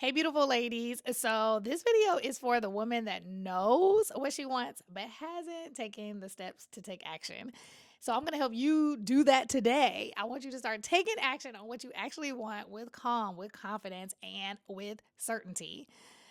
Hey, beautiful ladies. So, this video is for the woman that knows what she wants but hasn't taken the steps to take action. So, I'm going to help you do that today. I want you to start taking action on what you actually want with calm, with confidence, and with certainty.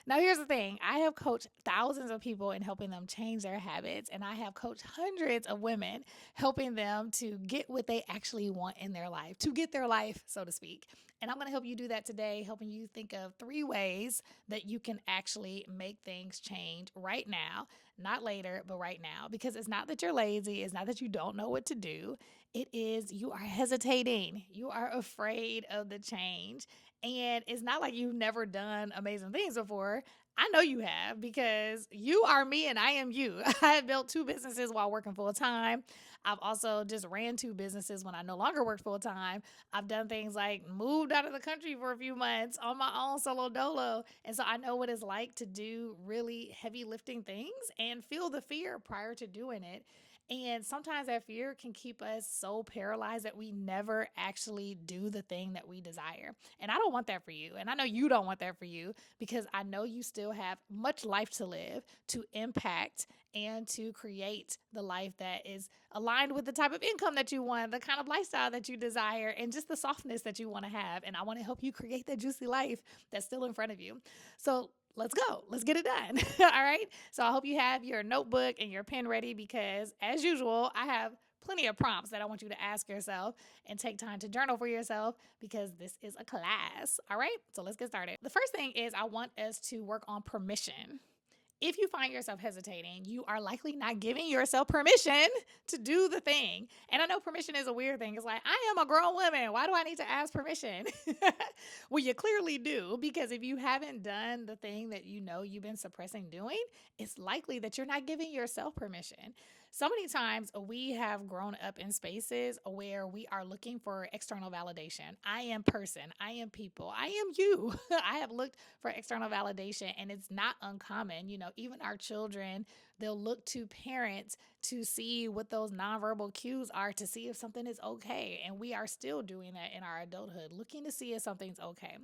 Now, here's the thing. I have coached thousands of people in helping them change their habits, and I have coached hundreds of women helping them to get what they actually want in their life, to get their life, so to speak. And I'm going to help you do that today, helping you think of 3 ways that you can actually make things change right now, not later, but right now. Because it's not that you're lazy, it's not that you don't know what to do. It is you are hesitating, you are afraid of the change. And it's not like you've never done amazing things before. I know you have because you are me and I am you. I have built 2 businesses while working full time. I've also just ran 2 businesses when I no longer work full time. I've done things like moved out of the country for a few months on my own solo dolo. And so I know what it's like to do really heavy lifting things and feel the fear prior to doing it. And sometimes that fear can keep us so paralyzed that we never actually do the thing that we desire. And I don't want that for you. And I know you don't want that for you because I know you still have much life to live, to impact, and to create the life that is aligned with the type of income that you want, the kind of lifestyle that you desire, and just the softness that you want to have. And I want to help you create that juicy life that's still in front of you. So let's go. Let's get it done. All right. So I hope you have your notebook and your pen ready because, as usual, I have plenty of prompts that I want you to ask yourself and take time to journal for yourself because this is a class. All right. So let's get started. The first thing is I want us to work on permission. If you find yourself hesitating, you are likely not giving yourself permission to do the thing. And I know permission is a weird thing. It's like, I am a grown woman. Why do I need to ask permission? Well, you clearly do, because if you haven't done the thing that you know you've been suppressing doing, it's likely that you're not giving yourself permission. So many times we have grown up in spaces where we are looking for external validation. I am person, I am people, I am you. I have looked for external validation and it's not uncommon. Even our children, they'll look to parents to see what those nonverbal cues are to see if something is okay. And we are still doing that in our adulthood, looking to see if something's okay.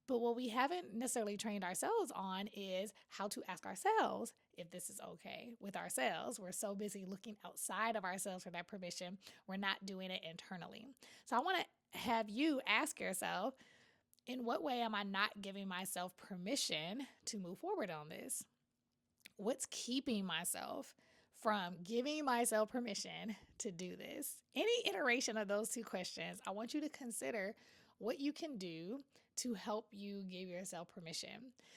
But what we haven't necessarily trained ourselves on is how to ask ourselves if this is okay with ourselves. We're so busy looking outside of ourselves for that permission, we're not doing it internally. So I want to have you ask yourself, in what way am I not giving myself permission to move forward on this? What's keeping myself from giving myself permission to do this? Any iteration of those 2 questions, I want you to consider what you can do to help you give yourself permission.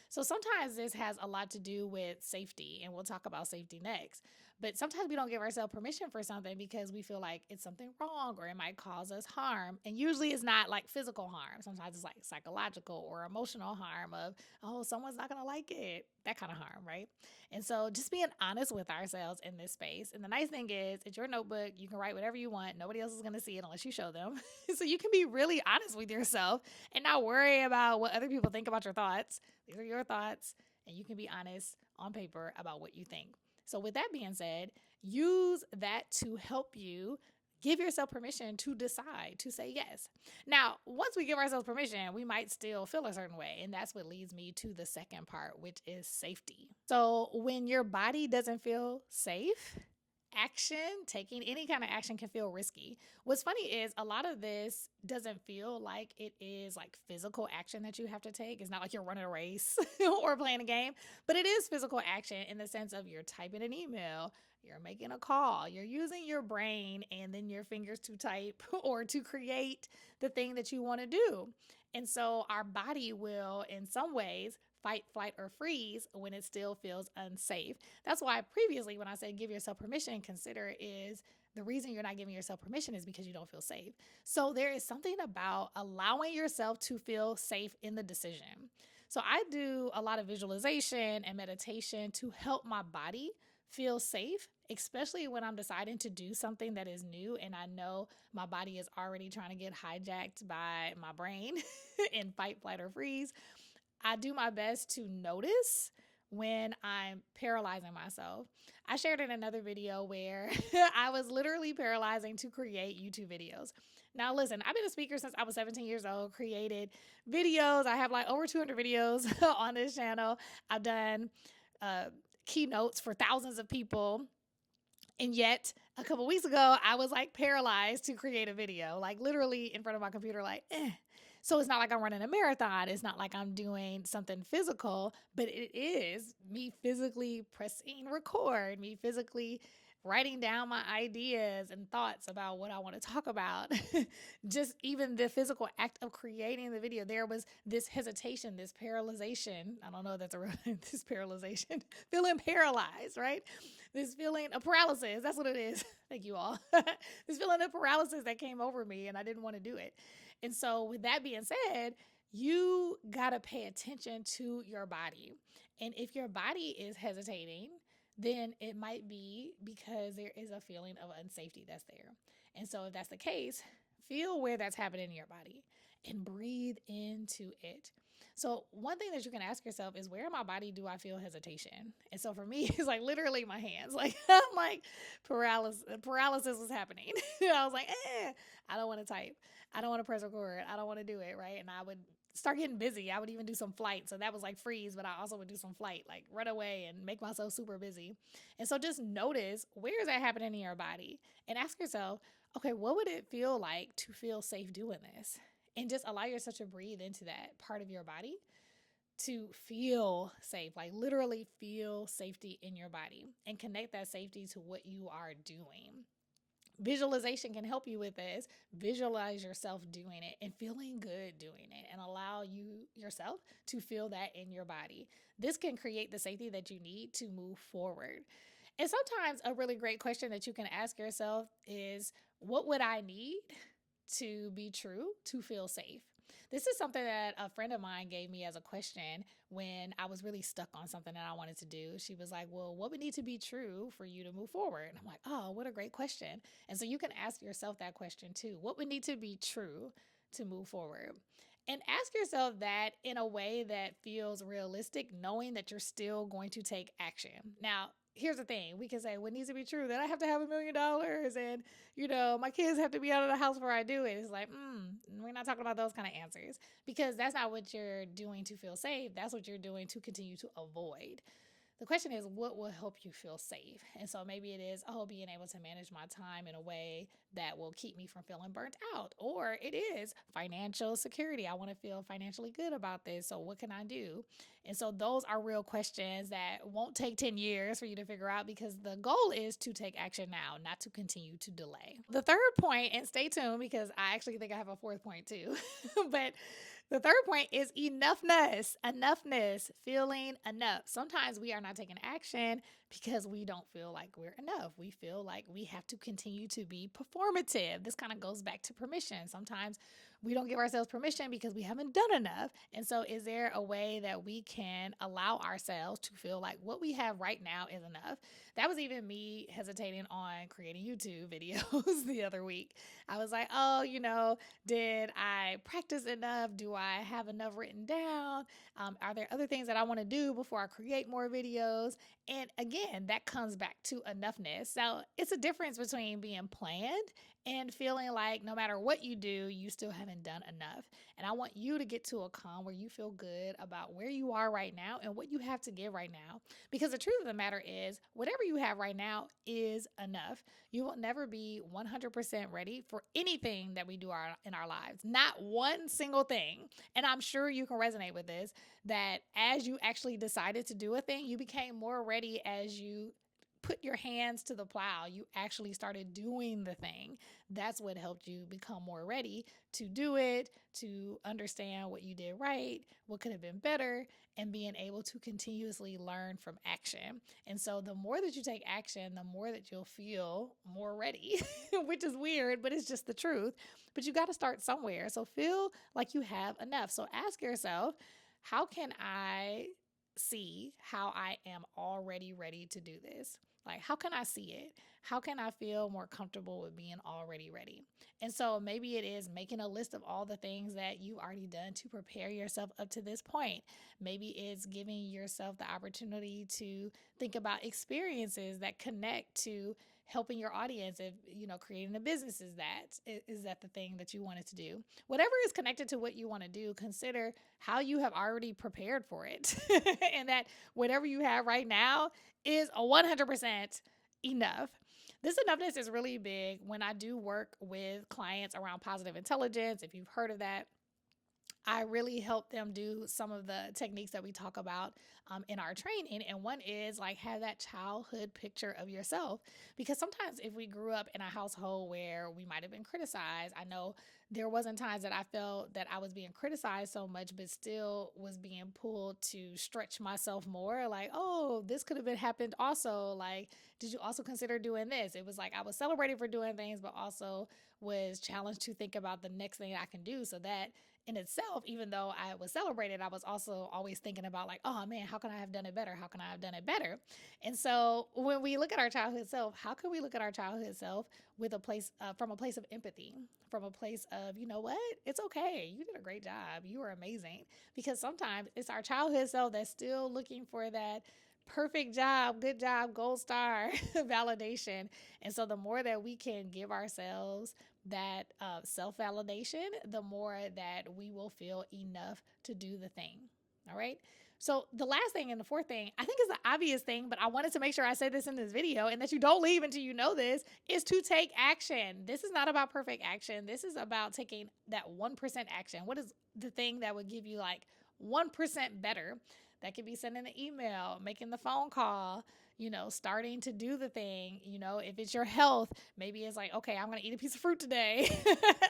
So sometimes this has a lot to do with safety, and we'll talk about safety next. But sometimes we don't give ourselves permission for something because we feel like it's something wrong or it might cause us harm. And usually it's not like physical harm. Sometimes it's like psychological or emotional harm of, oh, someone's not going to like it. That kind of harm, right? And so just being honest with ourselves in this space. And the nice thing is, it's your notebook. You can write whatever you want. Nobody else is going to see it unless you show them. So you can be really honest with yourself and not worry about what other people think about your thoughts. These are your thoughts, and you can be honest on paper about what you think. So with that being said, use that to help you give yourself permission to decide to say yes. Now, once we give ourselves permission, we might still feel a certain way. And that's what leads me to the second part, which is safety. So when your body doesn't feel safe, taking any kind of action can feel risky. What's funny is a lot of this doesn't feel like it is like physical action that you have to take. It's not like you're running a race or playing a game, but it is physical action in the sense of you're typing an email, you're making a call, you're using your brain and then your fingers to type or to create the thing that you want to do. And so our body will, in some ways, fight, flight, or freeze when it still feels unsafe. That's why previously when I said give yourself permission, consider is the reason you're not giving yourself permission is because you don't feel safe. So there is something about allowing yourself to feel safe in the decision. So I do a lot of visualization and meditation to help my body feel safe, especially when I'm deciding to do something that is new and I know my body is already trying to get hijacked by my brain in fight, flight, or freeze. I do my best to notice when I'm paralyzing myself. I shared in another video where I was literally paralyzing to create YouTube videos. Now, listen, I've been a speaker since I was 17 years old, created videos. I have like over 200 videos on this channel. I've done uh, keynotes for thousands of people. And yet, a couple weeks ago, I was like paralyzed to create a video, like literally in front of my computer, like, eh. So it's not like I'm running a marathon. It's not like I'm doing something physical, but it is me physically pressing record, me physically writing down my ideas and thoughts about what I want to talk about. Just even the physical act of creating the video, there was this hesitation, this paralyzation. I don't know if that's a real this paralyzation, feeling paralyzed, right? This feeling of paralysis. That's what it is. Thank you all. This feeling of paralysis that came over me, and I didn't want to do it. And so, with that being said, you got to pay attention to your body. And if your body is hesitating, then it might be because there is a feeling of unsafety that's there. And so, if that's the case, feel where that's happening in your body and breathe into it. So, one thing that you can ask yourself is, where in my body do I feel hesitation? And so, for me, it's like literally my hands. Like, I'm like, paralysis was happening. I was like, I don't want to type. I don't want to press record. I don't want to do it. Right. And I would start getting busy. I would even do some flight. So that was like freeze, but I also would do some flight, like run away and make myself super busy. And so just notice, where is that happening in your body? And ask yourself, okay, what would it feel like to feel safe doing this? And just allow yourself to breathe into that part of your body to feel safe, like literally feel safety in your body and connect that safety to what you are doing. Visualization can help you with this. Visualize yourself doing it and feeling good doing it, and allow you yourself to feel that in your body. This can create the safety that you need to move forward. And sometimes a really great question that you can ask yourself is, what would I need to be true to feel safe? This is something that a friend of mine gave me as a question when I was really stuck on something that I wanted to do. She was like, well, what would need to be true for you to move forward? And I'm like, oh, what a great question. And so you can ask yourself that question too. What would need to be true to move forward? And ask yourself that in a way that feels realistic, knowing that you're still going to take action. Now, here's the thing. We can say, what needs to be true? That I have to have $1 million and, my kids have to be out of the house before I do it. It's like, we're not talking about those kind of answers, because that's not what you're doing to feel safe. That's what you're doing to continue to avoid. The question is, what will help you feel safe? And so maybe it is, being able to manage my time in a way that will keep me from feeling burnt out. Or it is financial security. I want to feel financially good about this. So what can I do? And so those are real questions that won't take 10 years for you to figure out, because the goal is to take action now, not to continue to delay. The third point, and stay tuned because I actually think I have a fourth point too, but the third point is enough, feeling enough. Sometimes we are not taking action because we don't feel like we're enough. We feel like we have to continue to be performative. This kind of goes back to permission. Sometimes we don't give ourselves permission because we haven't done enough. And so is there a way that we can allow ourselves to feel like what we have right now is enough? That was even me hesitating on creating YouTube videos the other week. I was like, did I practice enough? Do I have enough written down? Are there other things that I want to do before I create more videos? And again, that comes back to enoughness. So it's a difference between being planned and feeling like no matter what you do, you still haven't done enough. And I want you to get to a calm where you feel good about where you are right now and what you have to give right now. Because the truth of the matter is, whatever you have right now is enough. You will never be 100% ready for anything that we do in our lives. Not one single thing. And I'm sure you can resonate with this, that as you actually decided to do a thing, you became more ready as you put your hands to the plow. You actually started doing the thing. That's what helped you become more ready to do it, to understand what you did right, what could have been better, and being able to continuously learn from action. And so the more that you take action, the more that you'll feel more ready, which is weird, but it's just the truth. But you got to start somewhere. So feel like you have enough. So ask yourself, how can I see how I am already ready to do this? Like, how can I see it? How can I feel more comfortable with being already ready? And so maybe it is making a list of all the things that you've already done to prepare yourself up to this point. Maybe it's giving yourself the opportunity to think about experiences that connect to helping your audience, if creating a business is that the thing that you wanted to do. Whatever is connected to what you want to do, consider how you have already prepared for it. And that whatever you have right now is a 100% enough. This enoughness is really big when I do work with clients around positive intelligence. If you've heard of that, I really help them do some of the techniques that we talk about in our training. And one is like have that childhood picture of yourself. Because sometimes if we grew up in a household where we might have been criticized, I know there wasn't times that I felt that I was being criticized so much, but still was being pulled to stretch myself more. Like, oh, this could have been happened also. Like, did you also consider doing this? It was like I was celebrated for doing things, but also was challenged to think about the next thing I can do, so that in itself, even though I was celebrated, I was also always thinking about like, oh man, how can I have done it better? How can I have done it better? And so when we look at our childhood self, how can we look at our childhood self with a place from a place of empathy, from a place of, you know what, it's okay, you did a great job, you were amazing. Because sometimes it's our childhood self that's still looking for that perfect job, good job, gold star validation. And so the more that we can give ourselves that self validation, the more that we will feel enough to do the thing. All right. So the last thing and the fourth thing, I think is the obvious thing, but I wanted to make sure I say this in this video and that you don't leave until you know this, is to take action. This is not about perfect action. This is about taking that 1% action. What is the thing that would give you like 1% better? That could be sending an email, making the phone call, starting to do the thing. If it's your health, maybe it's like, okay, I'm going to eat a piece of fruit today.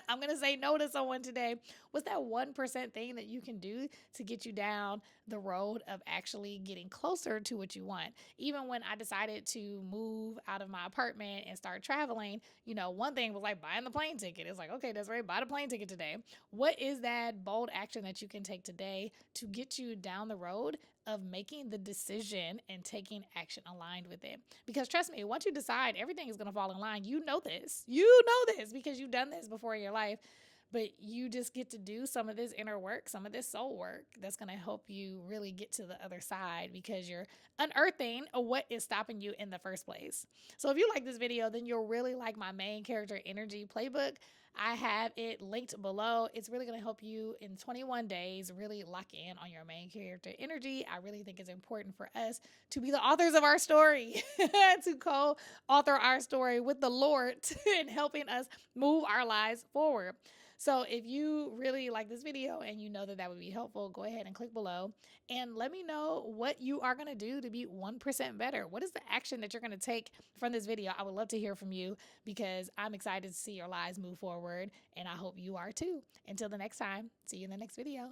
I'm going to say no to someone today. What's that 1% thing that you can do to get you down the road of actually getting closer to what you want? Even when I decided to move out of my apartment and start traveling, one thing was like buying the plane ticket. It's like, okay, that's right, buy the plane ticket today. What is that bold action that you can take today to get you down the road of making the decision and taking action aligned with it? Because trust me, once you decide, everything is going to fall in line. You know this because you've done this before in your life. But you just get to do some of this inner work, some of this soul work that's going to help you really get to the other side, because you're unearthing what is stopping you in the first place. So if you like this video, then you'll really like my main character energy playbook. I have it linked below. It's really going to help you in 21 days really lock in on your main character energy. I really think it's important for us to be the authors of our story, to co-author our story with the Lord in helping us move our lives forward. So if you really like this video and you know that that would be helpful, go ahead and click below and let me know what you are going to do to be 1% better. What is the action that you're going to take from this video? I would love to hear from you, because I'm excited to see your lives move forward, and I hope you are too. Until the next time, see you in the next video.